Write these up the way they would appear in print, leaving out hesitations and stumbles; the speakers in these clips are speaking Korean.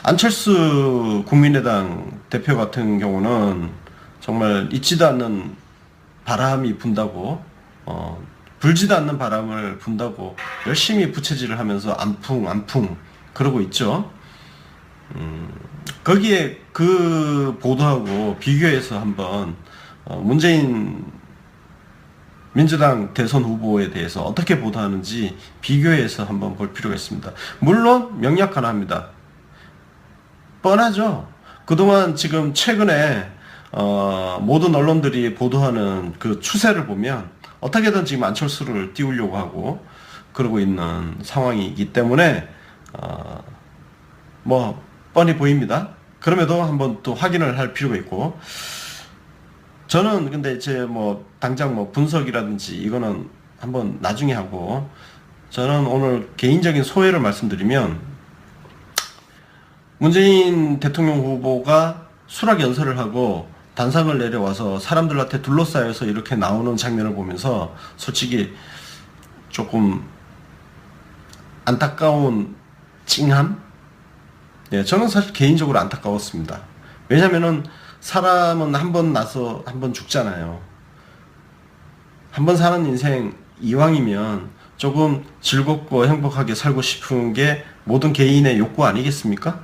안철수 국민의당 대표 같은 경우는 정말 있지도 않는 바람이 분다고, 불지도 않는 바람을 분다고 열심히 부채질을 하면서 안풍 그러고 있죠. 거기에 그 보도하고 비교해서 한번 문재인 민주당 대선 후보에 대해서 어떻게 보도하는지 비교해서 한번 볼 필요가 있습니다. 물론 명약 하나 합니다. 뻔하죠. 그동안 지금 최근에 모든 언론들이 보도하는 그 추세를 보면 어떻게든 지금 안철수를 띄우려고 하고 그러고 있는 상황이기 때문에 뭐 뻔히 보입니다. 그럼에도 한번 또 확인을 할 필요가 있고, 저는 근데 이제 뭐 당장 뭐 분석이라든지 이거는 한번 나중에 하고, 저는 오늘 개인적인 소회를 말씀드리면, 문재인 대통령 후보가 수락 연설을 하고 단상을 내려와서 사람들한테 둘러싸여서 이렇게 나오는 장면을 보면서 솔직히 조금 안타까운 찡함? 네, 저는 사실 개인적으로 안타까웠습니다. 왜냐면은 사람은 한 번 나서 한 번 죽잖아요. 한 번 사는 인생 이왕이면 조금 즐겁고 행복하게 살고 싶은 게 모든 개인의 욕구 아니겠습니까?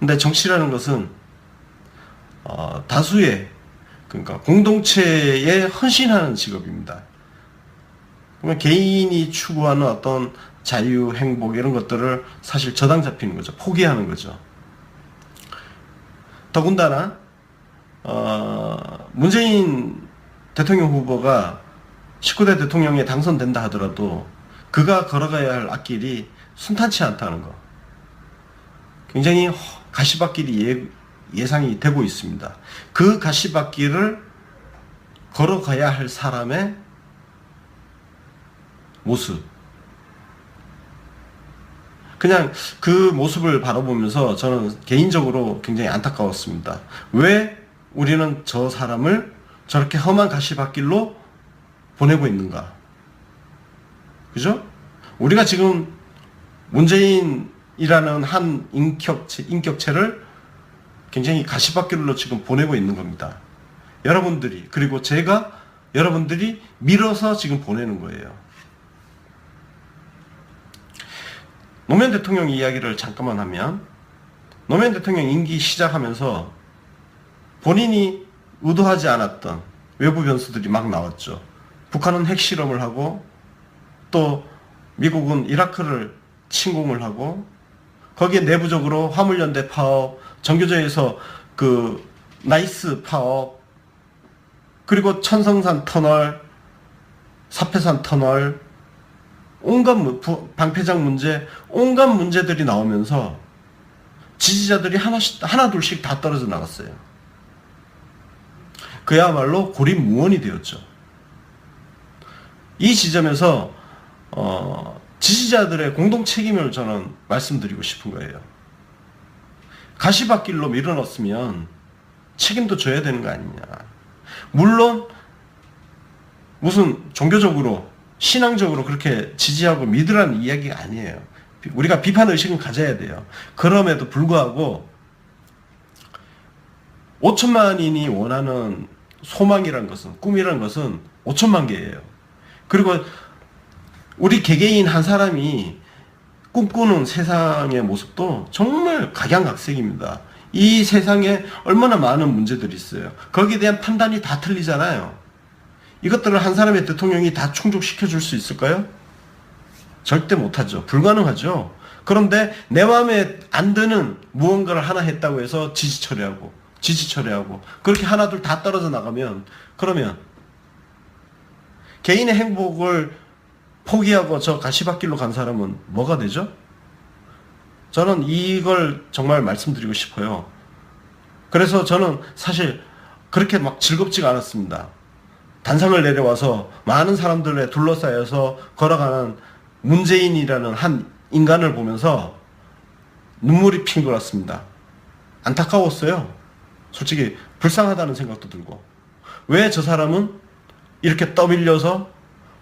근데 정치라는 것은 다수의, 그러니까 공동체에 헌신하는 직업입니다. 그러면 개인이 추구하는 어떤 자유, 행복 이런 것들을 사실 저당 잡히는 거죠. 포기하는 거죠. 더군다나 문재인 대통령 후보가 19대 대통령에 당선된다 하더라도 그가 걸어가야 할 앞길이 순탄치 않다는 거. 굉장히 가시밭길이 예상이 되고 있습니다. 그 가시밭길을 걸어가야 할 사람의 모습. 그냥 그 모습을 바라보면서 저는 개인적으로 굉장히 안타까웠습니다. 왜 우리는 저 사람을 저렇게 험한 가시밭길로 보내고 있는가? 그죠? 우리가 지금 문재인이라는 한 인격체를 굉장히 가시밭길로 지금 보내고 있는 겁니다. 여러분들이, 그리고 제가 여러분들이 밀어서 지금 보내는 거예요. 노무현 대통령 이야기를 잠깐만 하면, 노무현 대통령 임기 시작하면서 본인이 의도하지 않았던 외부 변수들이 막 나왔죠. 북한은 핵실험을 하고, 또 미국은 이라크를 침공을 하고, 거기에 내부적으로 화물연대 파업, 정교조에서 그 나이스 파업, 그리고 천성산 터널, 사패산 터널, 온갖 방패장 문제, 온갖 문제들이 나오면서 지지자들이 하나둘씩 다 떨어져 나갔어요. 그야말로 고립무원이 되었죠. 이 지점에서 지지자들의 공동 책임을 저는 말씀드리고 싶은 거예요. 가시밭길로 밀어넣었으면 책임도 져야 되는 거 아니냐. 물론 무슨 종교적으로 신앙적으로 그렇게 지지하고 믿으라는 이야기가 아니에요. 우리가 비판의식은 가져야 돼요. 그럼에도 불구하고 5천만인이 원하는 소망이란 것은, 꿈이란 것은 5천만 개예요. 그리고 우리 개개인 한 사람이 꿈꾸는 세상의 모습도 정말 각양각색입니다. 이 세상에 얼마나 많은 문제들이 있어요. 거기에 대한 판단이 다 틀리잖아요. 이것들을 한 사람의 대통령이 다 충족시켜 줄 수 있을까요? 절대 못하죠. 불가능하죠. 그런데 내 마음에 안 드는 무언가를 하나 했다고 해서 지지 처리하고 그렇게 하나둘 다 떨어져 나가면, 그러면 개인의 행복을 포기하고 저 가시밭길로 간 사람은 뭐가 되죠? 저는 이걸 정말 말씀드리고 싶어요. 그래서 저는 사실 그렇게 막 즐겁지가 않았습니다. 단상을 내려와서 많은 사람들에 둘러싸여서 걸어가는 문재인이라는 한 인간을 보면서 눈물이 핑 돌았습니다. 안타까웠어요. 솔직히 불쌍하다는 생각도 들고, 왜 저 사람은 이렇게 떠밀려서,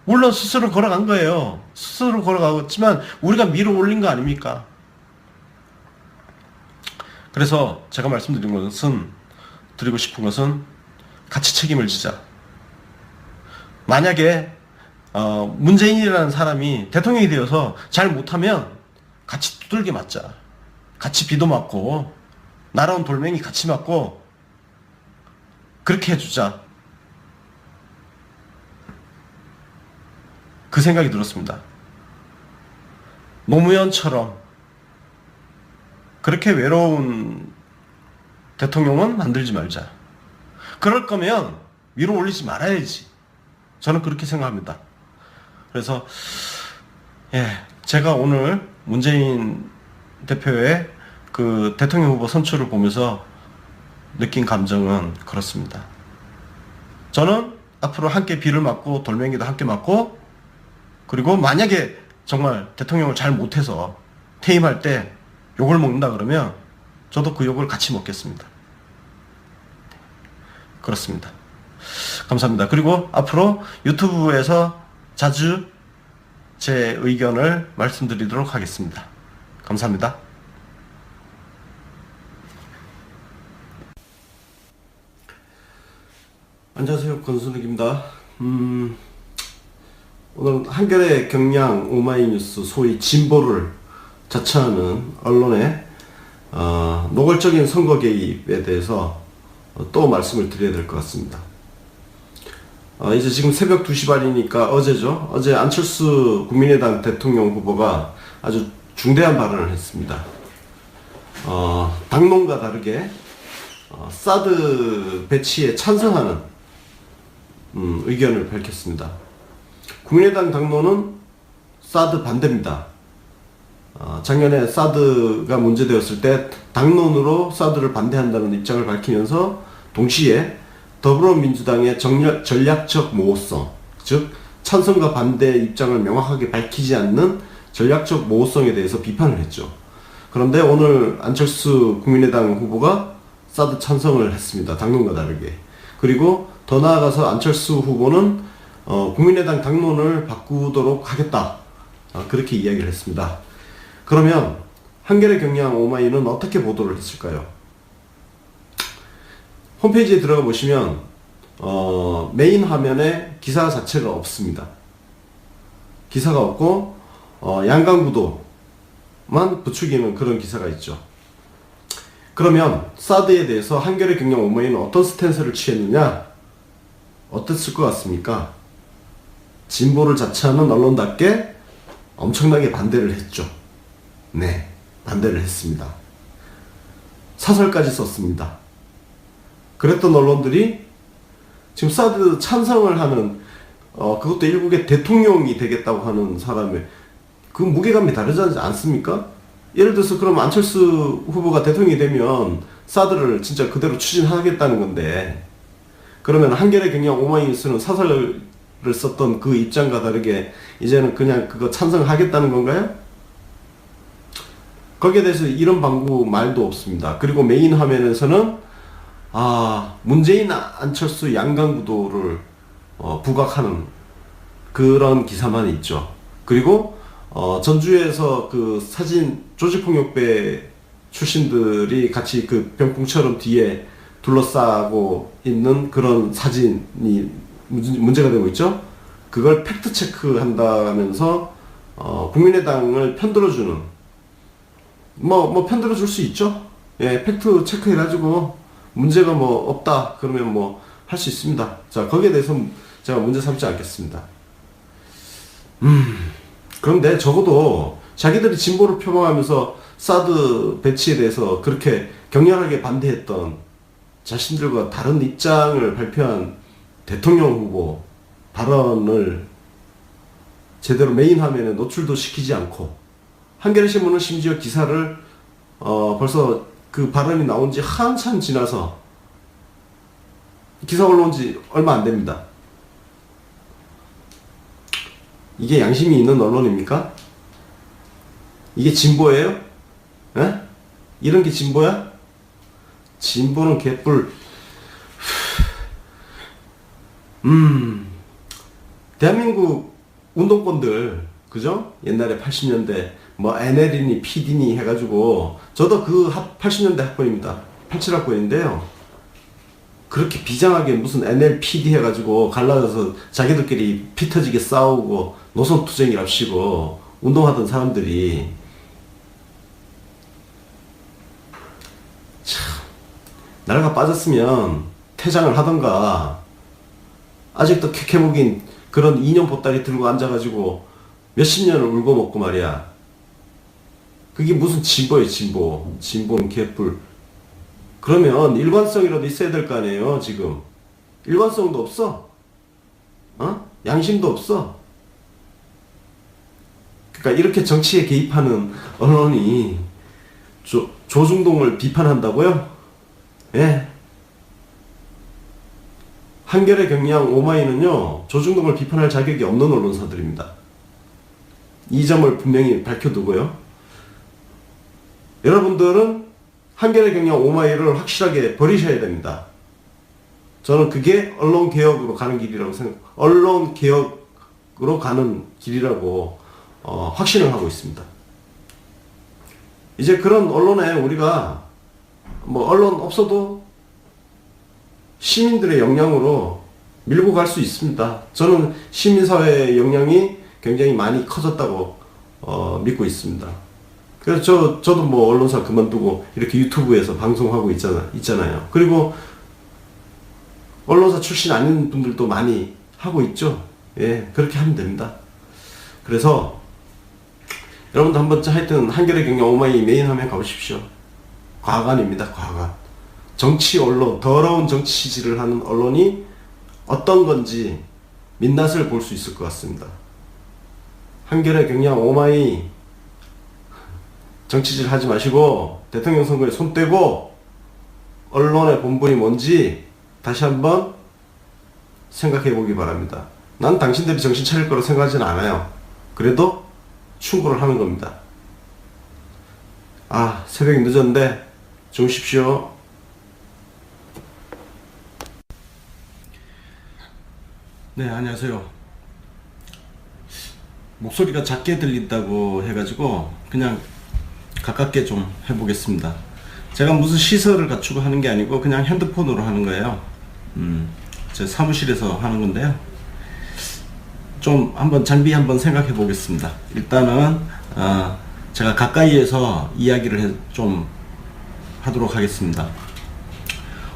물론 스스로 걸어간 거예요. 스스로 걸어가겠지만 우리가 밀어 올린 거 아닙니까? 그래서 제가 드리고 싶은 것은 같이 책임을 지자. 만약에 문재인이라는 사람이 대통령이 되어서 잘 못하면 같이 두들겨 맞자. 같이 비도 맞고 날아온 돌멩이 같이 맞고 그렇게 해주자. 그 생각이 들었습니다. 노무현처럼 그렇게 외로운 대통령은 만들지 말자. 그럴 거면 위로 올리지 말아야지. 저는 그렇게 생각합니다. 그래서 제가 오늘 문재인 대표의 그 대통령 후보 선출을 보면서 느낀 감정은 그렇습니다. 저는 앞으로 함께 비를 맞고 돌멩이도 함께 맞고, 그리고 만약에 정말 대통령을 잘 못해서 퇴임할 때 욕을 먹는다 그러면 저도 그 욕을 같이 먹겠습니다. 그렇습니다. 감사합니다. 그리고 앞으로 유튜브에서 자주 제 의견을 말씀드리도록 하겠습니다. 감사합니다. 안녕하세요. 권순욱입니다. 오늘 한겨레 경향 오마이뉴스 소위 진보를 자처하는 언론의 노골적인 선거 개입에 대해서 또 말씀을 드려야 될 것 같습니다. 이제 지금 새벽 2시 반이니까 어제죠. 어제 안철수 국민의당 대통령 후보가 아주 중대한 발언을 했습니다. 당론과 다르게 사드 배치에 찬성하는 의견을 밝혔습니다. 국민의당 당론은 사드 반대입니다. 작년에 사드가 문제되었을 때 당론으로 사드를 반대한다는 입장을 밝히면서 동시에 더불어민주당의 전략적 모호성, 즉 찬성과 반대 입장을 명확하게 밝히지 않는 전략적 모호성에 대해서 비판을 했죠. 그런데 오늘 안철수 국민의당 후보가 사드 찬성을 했습니다. 당론과 다르게. 그리고 더 나아가서 안철수 후보는 국민의당 당론을 바꾸도록 하겠다. 그렇게 이야기를 했습니다. 그러면 한겨레 경향 오마이는 어떻게 보도를 했을까요? 홈페이지에 들어가 보시면 메인 화면에 기사 자체가 없습니다. 기사가 없고 양강구도만 부추기는 그런 기사가 있죠. 그러면 사드에 대해서 한겨레 경향 오마이는 어떤 스탠스를 취했느냐? 어땠을 것 같습니까? 진보를 자처하는 언론답게 엄청나게 반대를 했죠. 네, 반대를 했습니다. 사설까지 썼습니다. 그랬던 언론들이 지금 사드 찬성을 하는 그것도 일국의 대통령이 되겠다고 하는 사람의 그 무게감이 다르지 않습니까? 예를 들어서 그럼 안철수 후보가 대통령이 되면 사드를 진짜 그대로 추진하겠다는 건데, 그러면 한겨레 경향 오마이뉴스는 사설을 썼던 그 입장과 다르게 이제는 그냥 그거 찬성하겠다는 건가요? 거기에 대해서 이런 방구 말도 없습니다. 그리고 메인 화면에서는 문재인 안철수 양강구도를 부각하는 그런 기사만 있죠. 그리고 전주에서 그 사진 조직폭력배 출신들이 같이 그 병풍처럼 뒤에 둘러싸고 있는 그런 사진이 문제가 되고 있죠. 그걸 팩트 체크한다면서 국민의당을 편들어주는, 편들어줄 수 있죠. 예, 팩트 체크해가지고 문제가 없다 그러면 할 수 있습니다. 자, 거기에 대해서 제가 문제 삼지 않겠습니다. 그런데 적어도 자기들이 진보를 표방하면서 사드 배치에 대해서 그렇게 격렬하게 반대했던 자신들과 다른 입장을 발표한 대통령 후보 발언을 제대로 메인 화면에 노출도 시키지 않고, 한겨레 신문은 심지어 기사를 벌써 그 발언이 나온 지 한참 지나서 기사 올라온 지 얼마 안 됩니다. 이게 양심이 있는 언론입니까? 이게 진보예요? 에? 이런 게 진보야? 진보는 개뿔. 대한민국 운동권들, 그죠? 옛날에 80년대 뭐 NL이니 PD니 해가지고 저도 그 80년대 학번입니다. 87학번인데요. 그렇게 비장하게 무슨 NL, PD 해가지고 갈라져서 자기들끼리 피 터지게 싸우고 노선투쟁이랍시고 운동하던 사람들이 참 나라가 빠졌으면 퇴장을 하던가 아직도 캐캐묵인 그런 이념 보따리 들고 앉아가지고 몇십 년을 울고 먹고 말이야. 그게 무슨 진보예요, 진보. 진보는 개뿔. 그러면 일관성이라도 있어야 될 거 아니에요, 지금. 일관성도 없어. 양심도 없어. 그러니까 이렇게 정치에 개입하는 언론이 조중동을 비판한다고요? 예. 한겨레, 경향, 오마이는요, 조중동을 비판할 자격이 없는 언론사들입니다. 이 점을 분명히 밝혀두고요. 여러분들은 한겨레, 경향, 오마이를 확실하게 버리셔야 됩니다. 저는 그게 언론개혁으로 가는 길이라고 언론개혁으로 가는 길이라고 확신을 하고 있습니다. 이제 그런 언론에 우리가 뭐 언론 없어도 시민들의 역량으로 밀고 갈 수 있습니다. 저는 시민사회의 역량이 굉장히 많이 커졌다고 믿고 있습니다. 그래서 저도 뭐 언론사 그만두고 이렇게 유튜브에서 방송하고 있잖아요. 그리고 언론사 출신 아닌 분들도 많이 하고 있죠. 예, 그렇게 하면 됩니다. 그래서 여러분도 한번 하여튼 한겨레, 경향, 오마이 메인 화면 가보십시오. 과관입니다, 과관. 정치 언론, 더러운 정치 지지를 하는 언론이 어떤 건지 민낯을 볼 수 있을 것 같습니다. 한겨레, 경향, 오마이 정치질 하지 마시고 대통령 선거에 손 떼고 언론의 본분이 뭔지 다시 한번 생각해 보기 바랍니다. 난 당신들이 정신 차릴 거라고 생각하진 않아요. 그래도 충고를 하는 겁니다. 새벽이 늦었는데 주무십시오. 네, 안녕하세요. 목소리가 작게 들린다고 해가지고 그냥 가깝게 좀 해보겠습니다. 제가 무슨 시설을 갖추고 하는 게 아니고 그냥 핸드폰으로 하는 거예요. 제 사무실에서 하는 건데요. 좀 한번 장비 한번 생각해 보겠습니다. 일단은 제가 가까이에서 이야기를 좀 하도록 하겠습니다.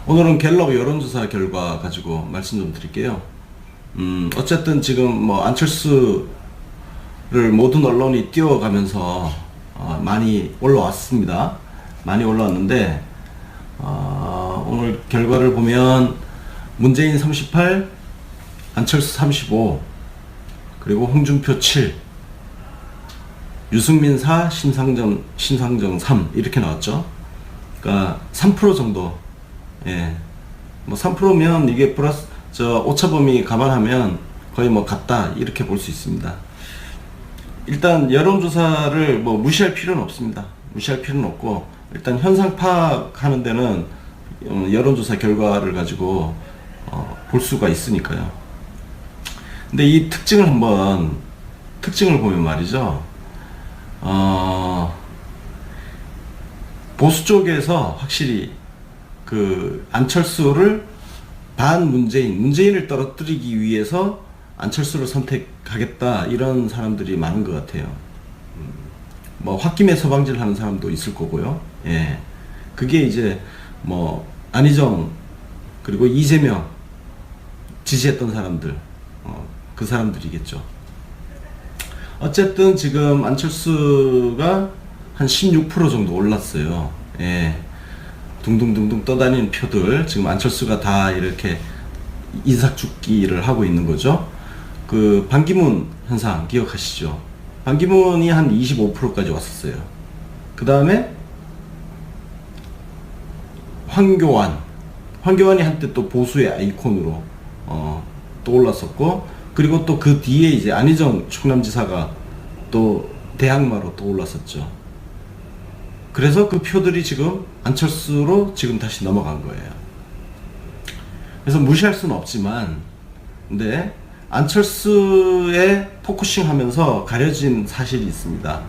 오늘은 갤럽 여론조사 결과 가지고 말씀 좀 드릴게요. 어쨌든 지금 뭐 안철수를 모든 언론이 띄워가면서 많이 올라왔습니다. 많이 올라왔는데 오늘 결과를 보면 문재인 38, 안철수 35, 그리고 홍준표 7, 유승민 4, 심상정 3 이렇게 나왔죠. 그러니까 3% 정도. 예. 뭐 3%면 이게 플러스 오차범위 감안하면 거의 뭐 같다 이렇게 볼 수 있습니다. 일단 여론조사를 뭐 무시할 필요는 없습니다. 무시할 필요는 없고 일단 현상 파악하는 데는 여론조사 결과를 가지고 볼 수가 있으니까요. 근데 이 특징을 보면 말이죠. 보수 쪽에서 확실히 그 안철수를 문재인을 떨어뜨리기 위해서 안철수를 선택하겠다 이런 사람들이 많은 것 같아요. 뭐 홧김에 서방질 하는 사람도 있을 거고요. 예. 그게 이제 뭐 안희정 그리고 이재명 지지했던 사람들 그 사람들이겠죠. 어쨌든 지금 안철수가 한 16% 정도 올랐어요. 예. 둥둥둥둥 떠다니는 표들 지금 안철수가 다 이렇게 인사축기를 하고 있는 거죠. 그 반기문 현상 기억하시죠? 반기문이 한 25%까지 왔었어요. 그 다음에 황교안이 한때 또 보수의 아이콘으로 또 올랐었고, 그리고 또 그 뒤에 이제 안희정 충남지사가 또 대항마로 또 올랐었죠. 그래서 그 표들이 지금 안철수로 지금 다시 넘어간 거예요. 그래서 무시할 수는 없지만, 근데 안철수에 포커싱 하면서 가려진 사실이 있습니다.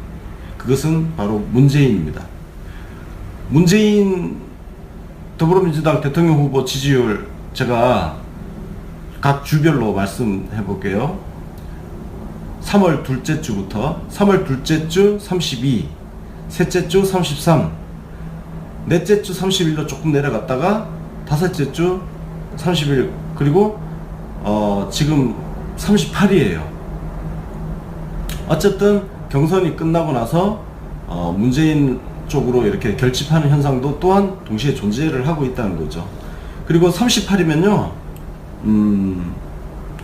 그것은 바로 문재인입니다. 문재인 더불어민주당 대통령 후보 지지율 제가 각 주별로 말씀해 볼게요. 3월 둘째 주부터 3월 둘째 주 32, 셋째 주 33, 넷째 주 31로 조금 내려갔다가 다섯째 주 31, 그리고 지금 38이에요. 어쨌든 경선이 끝나고 나서 문재인 쪽으로 이렇게 결집하는 현상도 또한 동시에 존재를 하고 있다는 거죠. 그리고 38이면요,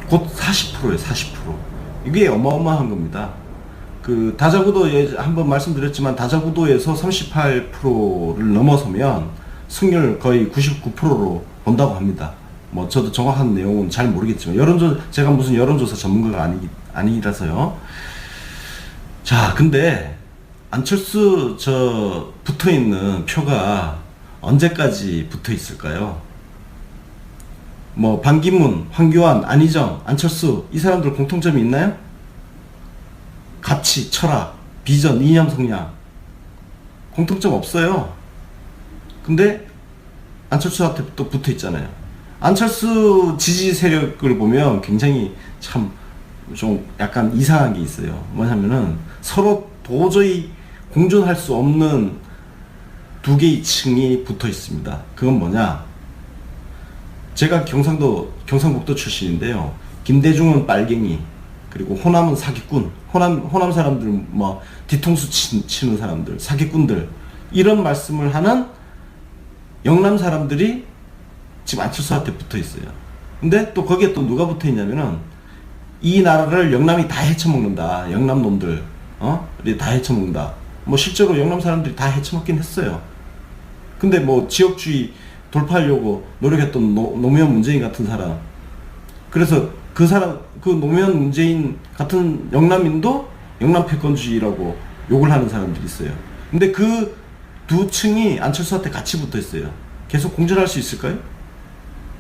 곧 40%예요, 40%. 이게 어마어마한 겁니다. 그 다자구도에 한번 말씀드렸지만 다자구도에서 38%를 넘어서면 승률 거의 99%로 본다고 합니다. 뭐 저도 정확한 내용은 잘 모르겠지만 제가 무슨 여론조사 전문가가 아니라서요. 자, 근데 안철수 붙어있는 표가 언제까지 붙어있을까요? 뭐 반기문, 황교안, 안희정, 안철수 이 사람들 공통점이 있나요? 가치, 철학, 비전, 이념, 성향 공통점 없어요. 근데 안철수한테 또 붙어있잖아요. 안철수 지지 세력을 보면 굉장히 참 좀 약간 이상한 게 있어요. 뭐냐면은 서로 도저히 공존할 수 없는 두 개의 층이 붙어 있습니다. 그건 뭐냐? 제가 경상북도 출신인데요. 김대중은 빨갱이, 그리고 호남은 사기꾼, 호남 사람들 뭐 뒤통수 치는 사람들, 사기꾼들, 이런 말씀을 하는 영남 사람들이 지금 안철수한테 붙어 있어요. 근데 또 거기에 또 누가 붙어 있냐면은 이 나라를 영남이 다 헤쳐먹는다. 영남 놈들, 다 헤쳐먹는다. 뭐 실제로 영남 사람들이 다 헤쳐먹긴 했어요. 근데 뭐 지역주의 돌파하려고 노력했던 노무현 문재인 같은 사람, 그래서 그 노무현 문재인 같은 영남인도 영남 패권주의라고 욕을 하는 사람들이 있어요. 근데 그 두 층이 안철수한테 같이 붙어 있어요. 계속 공존할 수 있을까요?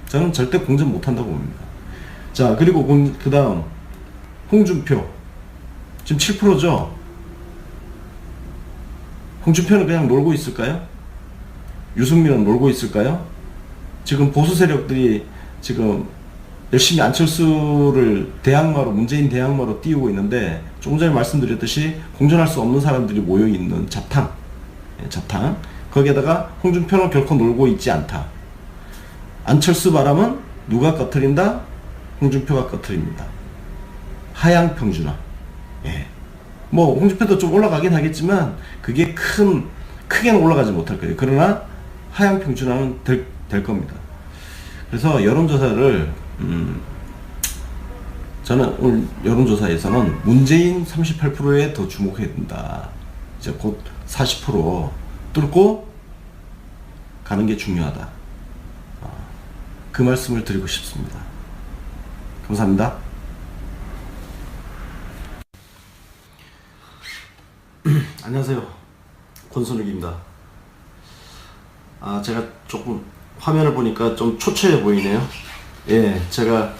저는 절대 공존 못한다고 봅니다. 자, 그리고 그 다음 홍준표 지금 7%죠. 홍준표는 그냥 놀고 있을까요? 유승민은 놀고 있을까요? 지금 보수 세력들이 지금 열심히 안철수를 대항마로, 문재인 대항마로 띄우고 있는데, 조금 전에 말씀드렸듯이 공존할 수 없는 사람들이 모여있는 잡탕, 거기에다가 홍준표는 결코 놀고 있지 않다. 안철수 바람은 누가 꺼트린다? 홍준표가 꺼트립니다. 하향 평준화. 예. 뭐 홍준표도 좀 올라가긴 하겠지만 그게 크게는 올라가지 못할 거예요. 그러나 하향 평준화는 될 겁니다. 그래서 여론조사를 저는 오늘 여론조사에서는 문재인 38%에 더 주목해야 된다. 이제 곧 40% 뚫고 가는 게 중요하다. 그 말씀을 드리고 싶습니다. 감사합니다. 안녕하세요. 권순욱입니다. 제가 조금 화면을 보니까 좀 초췌해 보이네요. 예, 제가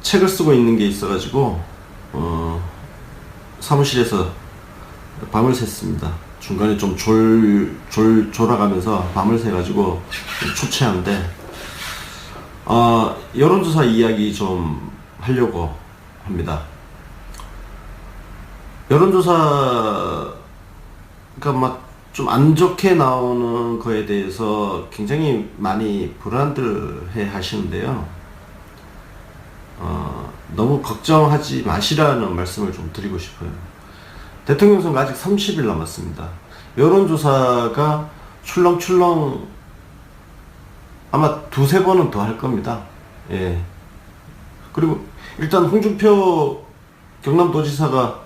책을 쓰고 있는 게 있어가지고 사무실에서 밤을 샜습니다. 중간에 좀 졸아가면서 밤을 새가지고 초췌한데, 여론조사 이야기 좀 하려고 합니다. 여론조사가 막 좀 안 좋게 나오는 거에 대해서 굉장히 많이 불안들 해 하시는데요. 너무 걱정하지 마시라는 말씀을 좀 드리고 싶어요. 대통령 선거 아직 30일 남았습니다. 여론조사가 출렁출렁 아마 두세 번은 더 할 겁니다. 예. 그리고 일단 홍준표 경남도지사가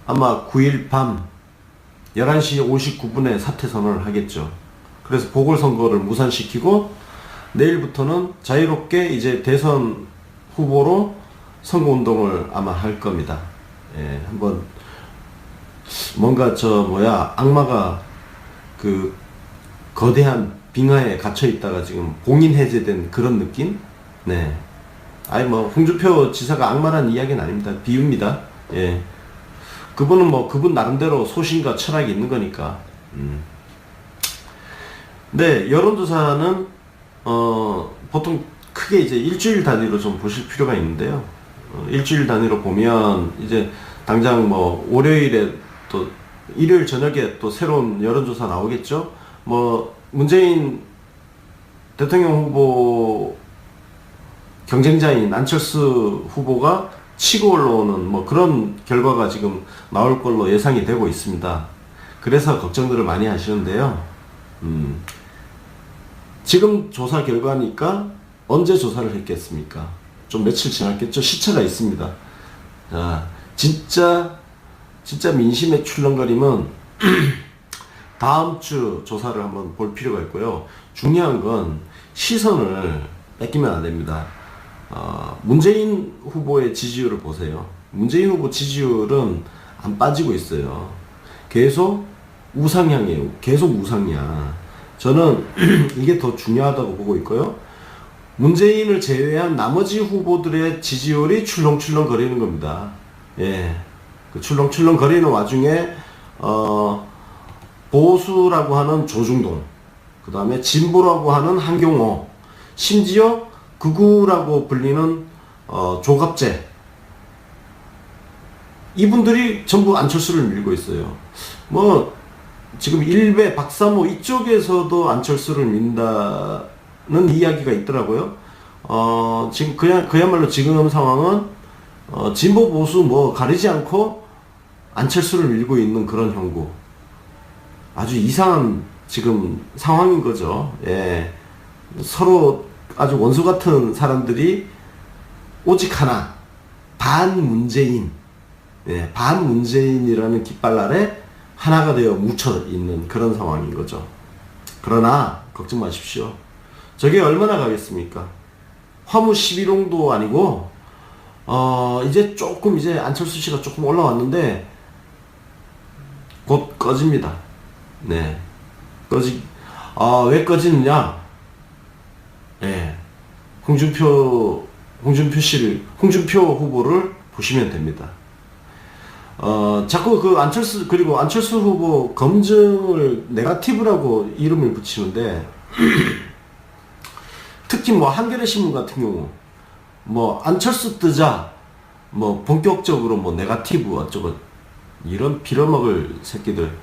아마 9일 밤 11시 59분에 사퇴 선언을 하겠죠. 그래서 보궐선거를 무산시키고 내일부터는 자유롭게 이제 대선 후보로 선거운동을 아마 할 겁니다. 예, 한번 뭔가 악마가 그 거대한 빙하에 갇혀 있다가 지금 봉인 해제된 그런 느낌? 네. 홍준표 지사가 악마란 이야기는 아닙니다. 비유입니다. 예. 그분은 뭐 그분 나름대로 소신과 철학이 있는 거니까. 네, 여론조사는 보통 크게 이제 일주일 단위로 좀 보실 필요가 있는데요. 일주일 단위로 보면 이제 당장 뭐 월요일에 또 일요일 저녁에 또 새로운 여론조사 나오겠죠. 뭐 문재인 대통령 후보 경쟁자인 안철수 후보가 치고 올라오는 뭐 그런 결과가 지금 나올 걸로 예상이 되고 있습니다. 그래서 걱정들을 많이 하시는데요. 지금 조사 결과니까 언제 조사를 했겠습니까? 좀 며칠 지났겠죠? 시차가 있습니다. 자, 진짜 민심의 출렁거림은 다음 주 조사를 한번 볼 필요가 있고요. 중요한 건 시선을 뺏기면 안 됩니다. 문재인 후보의 지지율을 보세요. 문재인 후보 지지율은 안 빠지고 있어요. 계속 우상향이에요. 계속 우상향. 저는 이게 더 중요하다고 보고 있고요. 문재인을 제외한 나머지 후보들의 지지율이 출렁출렁 거리는 겁니다. 예. 그 출렁출렁 거리는 와중에, 보수라고 하는 조중동, 그 다음에 진보라고 하는 한경호, 심지어 극우라고 불리는, 조갑재. 이분들이 전부 안철수를 밀고 있어요. 뭐, 지금 일베 박사모 이쪽에서도 안철수를 민다는 이야기가 있더라고요. 지금 그야말로 지금 상황은 진보 보수 뭐 가리지 않고 안철수를 밀고 있는 그런 형국. 아주 이상한 지금 상황인 거죠. 예. 서로 아주 원수 같은 사람들이 오직 하나, 반문재인. 예, 반문재인이라는 깃발 아래 하나가 되어 뭉쳐 있는 그런 상황인 거죠. 그러나 걱정 마십시오. 저게 얼마나 가겠습니까? 화무 11홍도 아니고 이제 조금 이제 안철수 씨가 조금 올라왔는데 곧 꺼집니다. 네. 왜 꺼지느냐? 예. 홍준표 후보를 보시면 됩니다. 자꾸 그 그리고 안철수 후보 검증을 네거티브라고 이름을 붙이는데, 특히 뭐 한겨레 신문 같은 경우, 뭐 안철수 뜨자, 뭐 본격적으로 뭐 네거티브 어쩌고, 이런 빌어먹을 새끼들.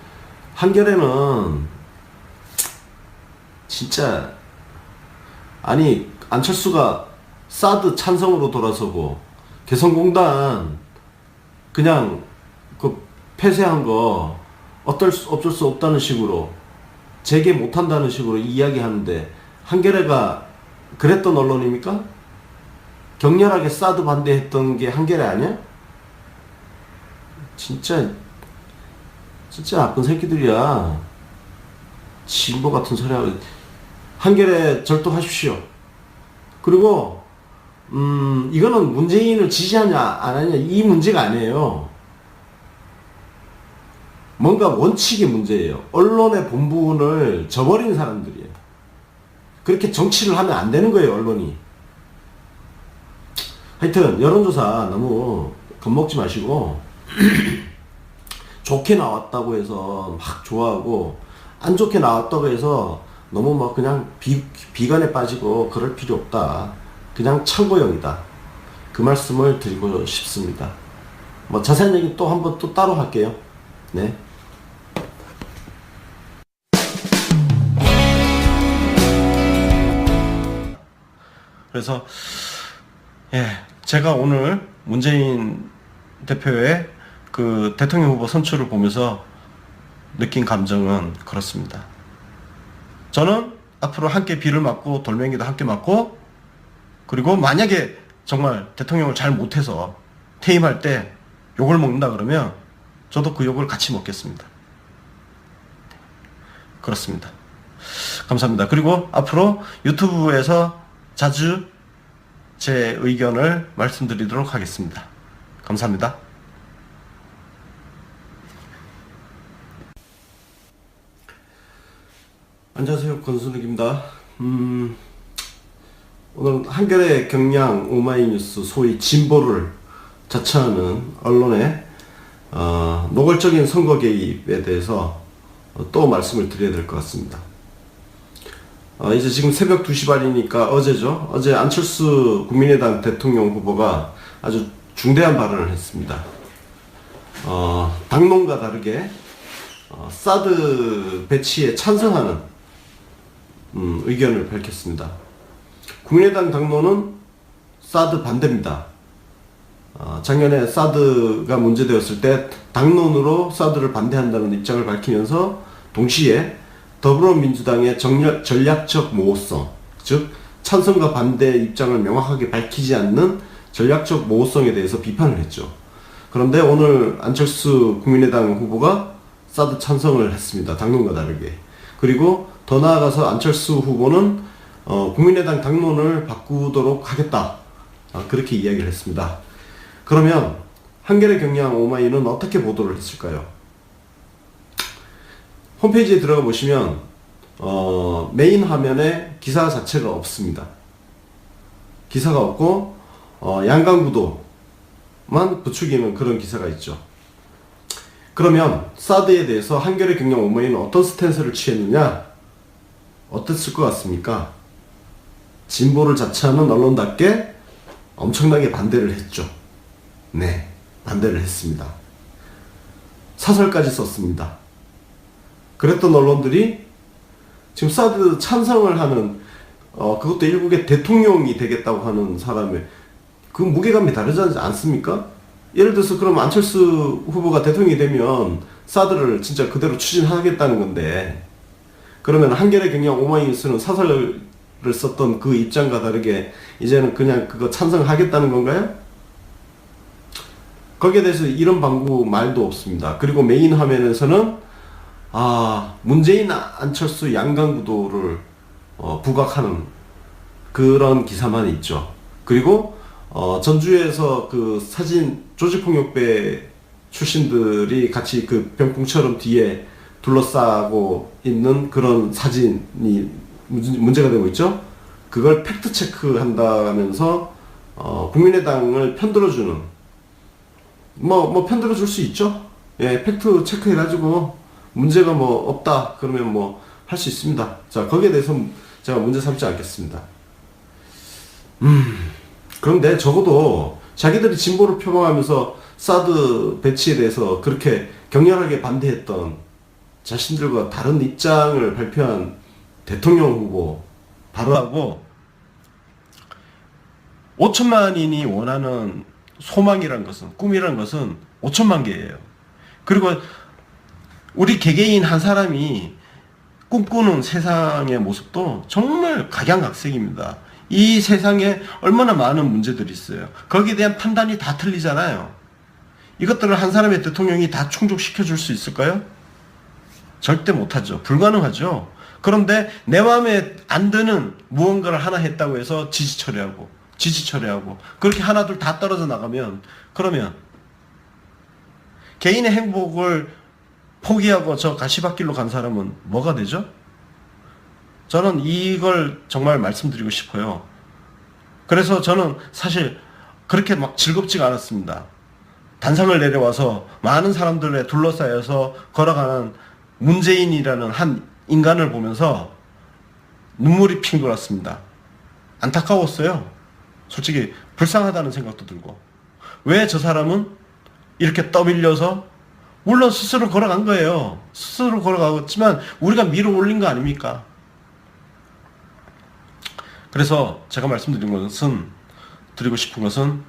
한겨레는 진짜, 아니, 안철수가 사드 찬성으로 돌아서고, 개성공단 그냥 그 폐쇄한 거 어쩔 수 없다는 식으로, 재개 못한다는 식으로 이야기하는데, 한겨레가 그랬던 언론입니까? 격렬하게 사드 반대했던 게 한겨레 아니야? 진짜 나쁜 새끼들이야. 진보 같은 소리 하고. 한겨레 절도하십시오. 그리고 이거는 문재인을 지지하냐 안 하냐 이 문제가 아니에요. 뭔가 원칙의 문제예요. 언론의 본분을 저버린 사람들이에요. 그렇게 정치를 하면 안 되는 거예요, 언론이. 하여튼 여론조사 너무 겁먹지 마시고 좋게 나왔다고 해서 막 좋아하고, 안 좋게 나왔다고 해서 너무 막 그냥 비관에 빠지고 그럴 필요 없다. 그냥 참고용이다. 그 말씀을 드리고 싶습니다. 뭐 자세한 얘기 또 한번 또 따로 할게요. 네. 그래서 제가 오늘 문재인 대표의 그 대통령 후보 선출을 보면서 느낀 감정은 그렇습니다. 저는 앞으로 함께 비를 맞고 돌멩이도 함께 맞고, 그리고 만약에 정말 대통령을 잘 못해서 퇴임할 때 욕을 먹는다 그러면 저도 그 욕을 같이 먹겠습니다. 그렇습니다. 감사합니다. 그리고 앞으로 유튜브에서 자주 제 의견을 말씀드리도록 하겠습니다. 감사합니다. 안녕하세요. 권순욱입니다. 오늘 한겨레, 경향, 오마이뉴스, 소위 진보를 자처하는 언론의 노골적인 선거 개입에 대해서 또 말씀을 드려야 될 것 같습니다. 이제 지금 새벽 2시 반이니까 어제죠. 어제 안철수 국민의당 대통령 후보가 아주 중대한 발언을 했습니다. 당론과 다르게 사드 배치에 찬성하는 의견을 밝혔습니다. 국민의당 당론은 사드 반대입니다. 작년에 사드가 문제되었을 때 당론으로 사드를 반대한다는 입장을 밝히면서 동시에 더불어민주당의 전략적 모호성, 즉 찬성과 반대 입장을 명확하게 밝히지 않는 전략적 모호성에 대해서 비판을 했죠. 그런데 오늘 안철수 국민의당 후보가 사드 찬성을 했습니다. 당론과 다르게. 그리고 더 나아가서 안철수 후보는 국민의당 당론을 바꾸도록 하겠다. 그렇게 이야기를 했습니다. 그러면 한겨레 경향 오마이는 어떻게 보도를 했을까요? 홈페이지에 들어가 보시면 메인 화면에 기사 자체가 없습니다. 기사가 없고 양강구도만 부추기는 그런 기사가 있죠. 그러면 사드에 대해서 한겨레 경향 오마이는 어떤 스탠스를 취했느냐? 어땠을 것 같습니까? 진보를 자처하는 언론답게 엄청나게 반대를 했죠. 네, 반대를 했습니다. 사설까지 썼습니다. 그랬던 언론들이 지금 사드 찬성을 하는 그것도 일국의 대통령이 되겠다고 하는 사람의 그 무게감이 다르지 않습니까? 예를 들어서 그럼 안철수 후보가 대통령이 되면 사드를 진짜 그대로 추진하겠다는 건데, 그러면 한겨레 경향 오마이뉴스는 사설을 썼던 그 입장과 다르게 이제는 그냥 그거 찬성하겠다는 건가요? 거기에 대해서 이런 방구 말도 없습니다. 그리고 메인 화면에서는 문재인 안철수 양강구도를 부각하는 그런 기사만 있죠. 그리고 전주에서 그 사진 조직폭력배 출신들이 같이 그 병풍처럼 뒤에 둘러싸고 있는 그런 사진이 문제가 되고 있죠. 그걸 팩트 체크한다면서 국민의당을 편들어주는 편들어줄 수 있죠. 예, 팩트 체크해가지고 문제가 없다 그러면 할 수 있습니다. 자, 거기에 대해서 제가 문제 삼지 않겠습니다. 그런데 적어도 자기들이 진보를 표방하면서 사드 배치에 대해서 그렇게 격렬하게 반대했던 자신들과 다른 입장을 발표한 대통령 후보 발언하고 5천만인이 원하는 소망이란 것은, 꿈이란 것은 5천만 개예요. 그리고 우리 개개인 한 사람이 꿈꾸는 세상의 모습도 정말 각양각색입니다. 이 세상에 얼마나 많은 문제들이 있어요. 거기에 대한 판단이 다 틀리잖아요. 이것들을 한 사람의 대통령이 다 충족시켜 줄 수 있을까요? 절대 못하죠. 불가능하죠. 그런데 내 마음에 안 드는 무언가를 하나 했다고 해서 지지 처리하고 그렇게 하나둘 다 떨어져 나가면, 그러면 개인의 행복을 포기하고 저 가시밭길로 간 사람은 뭐가 되죠? 저는 이걸 정말 말씀드리고 싶어요. 그래서 저는 사실 그렇게 막 즐겁지가 않았습니다. 단상을 내려와서 많은 사람들에 둘러싸여서 걸어가는 문재인이라는 한 인간을 보면서 눈물이 핑 돌았습니다. 안타까웠어요. 솔직히 불쌍하다는 생각도 들고, 왜 저 사람은 이렇게 떠밀려서, 물론 스스로 걸어간 거예요. 스스로 걸어가겠지만 우리가 밀어 올린 거 아닙니까? 그래서 제가 드리고 싶은 것은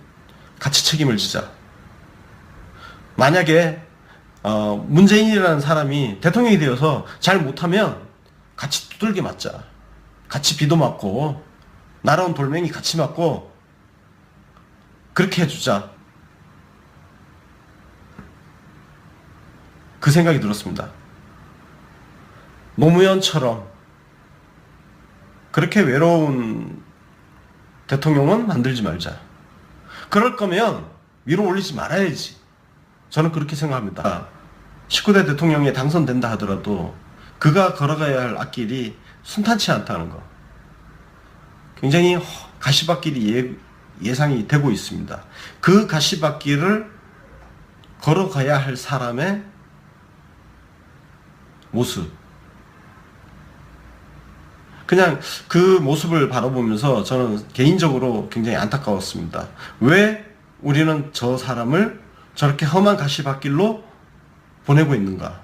같이 책임을 지자. 만약에 문재인이라는 사람이 대통령이 되어서 잘 못하면 같이 두들겨 맞자. 같이 비도 맞고 날아온 돌멩이 같이 맞고 그렇게 해주자. 그 생각이 들었습니다. 노무현처럼 그렇게 외로운 대통령은 만들지 말자. 그럴 거면 위로 올리지 말아야지. 저는 그렇게 생각합니다. 19대 대통령에 당선된다 하더라도 그가 걸어가야 할 앞길이 순탄치 않다는 거. 굉장히 가시밭길이 예상이 되고 있습니다. 그 가시밭길을 걸어가야 할 사람의 모습. 그냥 그 모습을 바라보면서 저는 개인적으로 굉장히 안타까웠습니다. 왜 우리는 저 사람을 저렇게 험한 가시밭길로 보내고 있는가?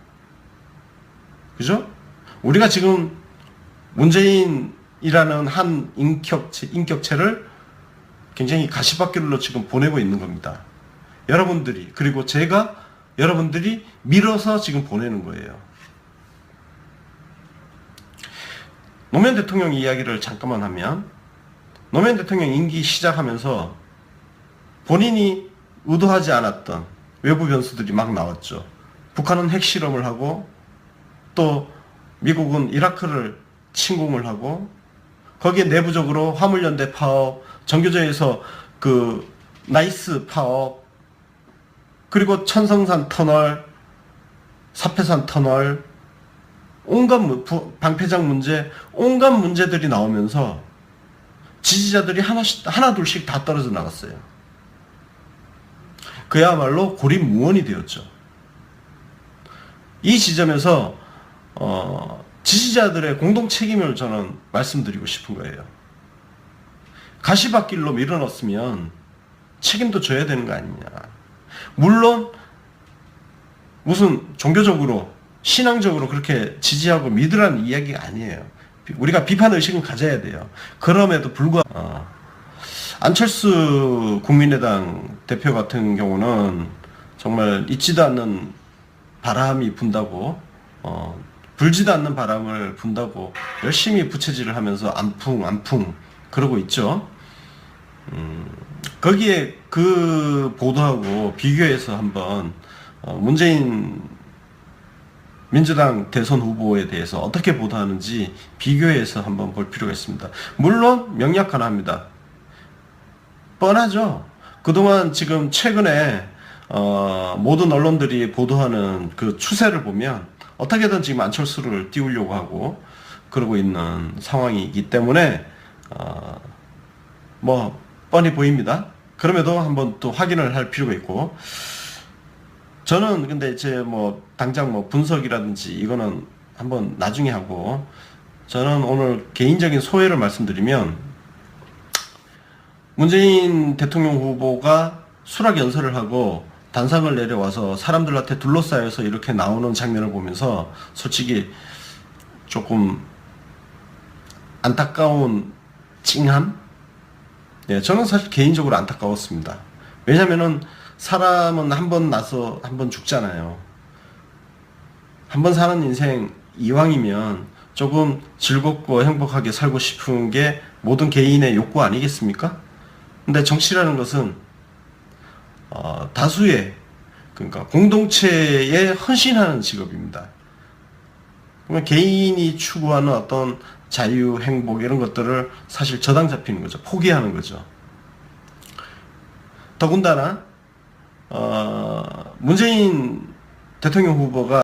그죠? 우리가 지금 문재인이라는 한 인격체를 굉장히 가시밭길로 지금 보내고 있는 겁니다. 여러분들이, 그리고 제가 여러분들이 밀어서 지금 보내는 거예요. 노무현 대통령 이야기를 잠깐만 하면, 노무현 대통령 임기 시작하면서 본인이 의도하지 않았던 외부 변수들이 막 나왔죠. 북한은 핵실험을 하고, 또 미국은 이라크를 침공을 하고, 거기에 내부적으로 화물연대 파업, 정교조에서 그 나이스 파업, 그리고 천성산 터널, 사패산 터널, 온갖 방패장 문제, 온갖 문제들이 나오면서 지지자들이 하나 둘씩 다 떨어져 나갔어요. 그야말로 고립무원이 되었죠. 이 지점에서 지지자들의 공동 책임을 저는 말씀드리고 싶은 거예요. 가시밭길로 밀어넣었으면 책임도 져야 되는 거 아니냐. 물론 무슨 종교적으로 신앙적으로 그렇게 지지하고 믿으라는 이야기가 아니에요. 우리가 비판의식은 가져야 돼요. 그럼에도 불구하고 안철수 국민의당 대표 같은 경우는 정말 있지도 않는 바람이 분다고, 불지도 않는 바람을 분다고 열심히 부채질을 하면서 안풍 그러고 있죠. 거기에 그 보도하고 비교해서 한번 문재인 민주당 대선 후보에 대해서 어떻게 보도하는지 비교해서 한번 볼 필요가 있습니다. 물론 명약 하나 합니다. 뻔하죠. 그동안 지금 최근에 모든 언론들이 보도하는 그 추세를 보면 어떻게든 지금 안철수를 띄우려고 하고 그러고 있는 상황이기 때문에 뭐 뻔히 보입니다. 그럼에도 한번 또 확인을 할 필요가 있고, 저는 근데 이제 뭐 당장 뭐 분석이라든지 이거는 한번 나중에 하고, 저는 오늘 개인적인 소회를 말씀드리면, 문재인 대통령 후보가 수락 연설을 하고 단상을 내려와서 사람들한테 둘러싸여서 이렇게 나오는 장면을 보면서 솔직히 조금 안타까운 찡함? 네, 저는 사실 개인적으로 안타까웠습니다. 왜냐면은 사람은 한 번 나서 한 번 죽잖아요. 한 번 사는 인생 이왕이면 조금 즐겁고 행복하게 살고 싶은 게 모든 개인의 욕구 아니겠습니까? 근데 정치라는 것은 다수의, 그러니까 공동체에 헌신하는 직업입니다. 그러면 개인이 추구하는 어떤 자유, 행복 이런 것들을 사실 저당 잡히는 거죠. 포기하는 거죠. 더군다나 문재인 대통령 후보가